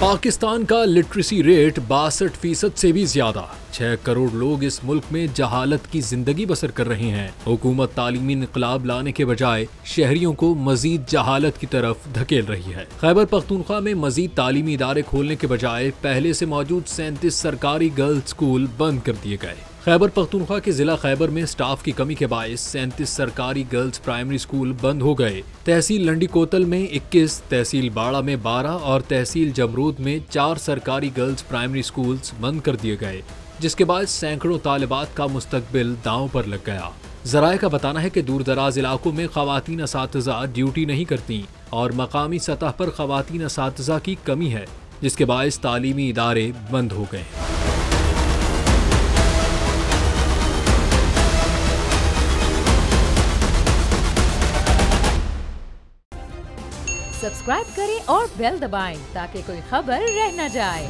पाकिस्तान का literacy rate 62% से भी ज्यादा। 6 करोड़ लोग इस मुल्क में जहालत की जिंदगी बसर कर रहे हैं। हुकूमत तालीमी इनकलाब लाने के बजाय शहरियों को मजीद जहालत की तरफ धकेल रही है। खैबर पख्तूनख्वा में मजीद तालीमी इदारे खोलने के बजाय पहले से मौजूद 37 सरकारी गर्ल्स स्कूल बंद कर दिए गए। खैबर पख्तूनख्वा के जिला खैबर में स्टाफ की कमी के बायस 37 सरकारी गर्ल्स प्राइमरी स्कूल बंद हो गए। तहसील लंडी कोतल में 21, तहसील बाड़ा में 12 और तहसील जमरूद में 4 सरकारी गर्ल्स प्राइमरी स्कूल्स बंद कर दिए गए, जिसके बाद सैकड़ों तालिबात का मुस्तकबिल दांव पर लग गया। जराये का बताना है कि दूर दराज इलाकों में खवातीन असातिज़ा ड्यूटी नहीं करती और मकामी सतह पर खवातीन असातिज़ा की कमी है, जिसके बायस तालीमी इदारे बंद हो गए। सब्सक्राइब करें और बेल दबाएं ताकि कोई खबर रह न जाए।